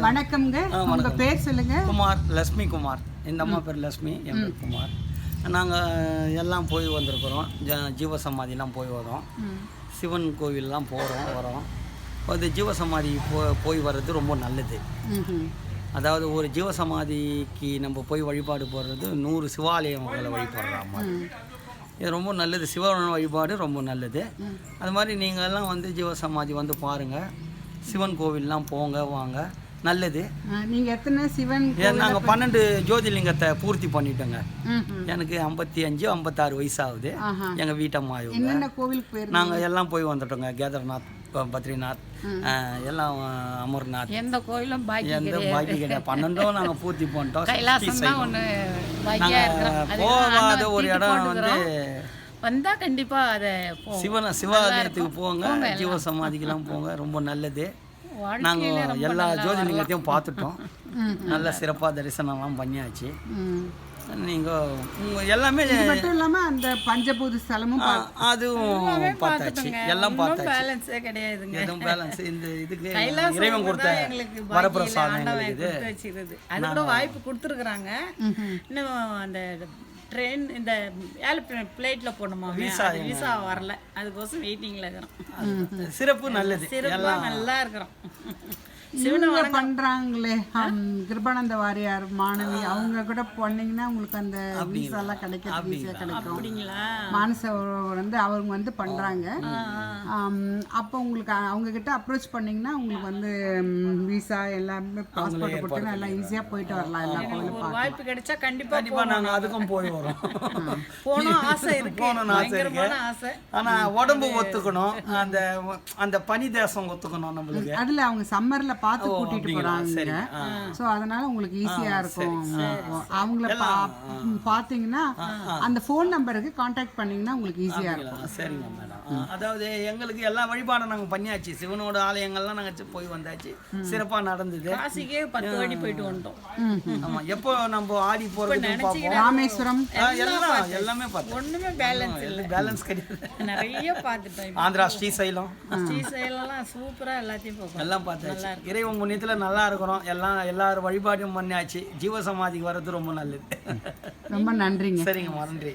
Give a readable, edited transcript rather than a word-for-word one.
வணக்கம்ங்க. உங்க பேர் சொல்லுங்க. குமார், லட்சுமி குமார். இந்த அம்மா பேர் லட்சுமி, என் பேர் குமார். நாங்கள் எல்லாம் போய் வந்திருக்கிறோம். ஜீவசமாதிலாம் போய் வரோம். சிவன் கோவிலெலாம் வரோம். அது ஜீவசமாதி போய் வர்றது ரொம்ப நல்லது. அதாவது ஒரு ஜீவசமாதிக்கு நம்ம போய் வழிபாடு போடுறது 100 சிவாலயங்களை வழிபடுறாங்க. இது ரொம்ப நல்லது. சிவன் வழிபாடு ரொம்ப நல்லது. அது மாதிரி நீங்கள் எல்லாம் வந்து ஜீவசமாதி வந்து பாருங்கள். சிவன் கோவில்லாம் போங்க வாங்க, நல்லது. நீங்கள் எத்தனை சிவன்? நாங்கள் 12 ஜோதிலிங்கத்தை பூர்த்தி பண்ணிட்டோங்க. எனக்கு 55 56 வயசாகுது. எங்கள் வீட்டம்மா என்னென்ன கோவிலுக்கு போய் நாங்கள் எல்லாம் போய் வந்துட்டோங்க. கேதார்நாத், பத்ரிநாத், எல்லாம் அமர்நாத், எந்த கோயிலும் எந்த பாக்கி கிடையாது. 12 நாங்கள் பூர்த்தி பண்ணிட்டோம். நாங்கள் போகாத ஒரு இடம் வந்து வந்தா கண்டிப்பா அதை சிவாலயத்துக்கு போங்க, ஜீவசமாதிக்கெல்லாம் போங்க, ரொம்ப நல்லது. நாங்கள் எல்லா ஜோதிலிங்கத்தையும் பார்த்துட்டோம். நல்ல சிறப்பாக தரிசனம்லாம் பண்ணியாச்சு. நீங்கள் எல்லாமே மட்டும் இல்லாமல் அந்த பஞ்சபூத ஸ்தலமும் அதுவும் பார்த்தாச்சு. எல்லாம் பார்த்தாச்சு. பேலன்ஸே கிடையாதுங்க. எதுவும் பேலன்ஸ் இந்த இதுக்கு இறைவன் கொடுத்த வரப்பிரசாதம் வச்சிருது. அது கூட வாய்ப்பு கொடுத்துருக்குறாங்க. இன்னும் அந்த ட்ரெயின் இந்த ஏரோப்ளேன் ஃப்ளைட்டில் போகணுமா, விசா வரல. அதுக்கோசம் வெயிட்டிங்கில் இருக்கிறோம். சிறப்பு நல்லது. சிறப்பாக நல்லா இருக்கிறோம். சிவனை பண்ணுறாங்களே கிருபானந்த வாரியார் மாணவி, அவங்க கூட போனீங்கன்னா உங்களுக்கு அந்த விசாலாம் கிடைக்கிறது ஈஸியாக கிடைக்கும். அப்படிங்களா? மானச வந்து அவங்க வந்து பண்ணுறாங்க. அப்போ உங்களுக்கு அவங்க கிட்ட அப்ரோச் பண்ணிங்கன்னா உங்களுக்கு வந்து விசா எல்லாமே பாஸ்போர்ட் கொடுத்தீங்கன்னா எல்லாம் ஈஸியாக போயிட்டு வரலாம். எல்லா கோயிலும் வாய்ப்பு கிடைச்சா கண்டிப்பாக நாங்கள் அதுக்கும் போய் வரோம். போகணும் ஆசை இருக்கு. போகணும்னு ஆசை இருக்கு. ஆனால் உடம்பு ஒத்துக்கணும். அந்த அந்த பனி தேசம் ஒத்துக்கணும் நம்மளுக்கு. அதில் அவங்க சம்மரில் பார்த்து கூட்டிட்டு போறாங்க. சோ அதனால உங்களுக்கு ஈஸியா இருக்கும். அவங்கள பாத்தீங்கன்னா அந்த போன் நம்பருக்கு கான்டாக்ட் பண்ணீங்கன்னா உங்களுக்கு ஈஸியா இருக்கும். சரிங்க மேடம். அதாவது எங்களுக்கு எல்லா வழிபாடும் நாங்கள் பண்ணியாச்சு. சிவனோட ஆலயங்கள்லாம் நாங்கள் போய் வந்தாச்சு. சிறப்பாக நடந்தது. காசிக்கே 10 வாட்டி போயிட்டு வந்துட்டோம். ஆமாம், எப்போ நம்ம ஆடி போகிறது ராமேஸ்வரம் எல்லாமே பார்த்தோம். ஒண்ணுமே பேலன்ஸ் இல்லை. பேலன்ஸ் கிடையாது. நிறைய பார்த்துட்டோம். ஆந்திரா ஸ்ரீசைலம் சூப்பரா எல்லாத்தையும் பார்ப்போம். எல்லாம் பார்த்தாச்சு. இறைவன் புண்ணியத்தில் நல்லா இருக்கிறோம். எல்லாரும் வழிபாடும் பண்ணியாச்சு. ஜீவசமாதிக்கு வர்றது ரொம்ப நல்லது. ரொம்ப நன்றிங்க. சரிங்கம்மா, நன்றி.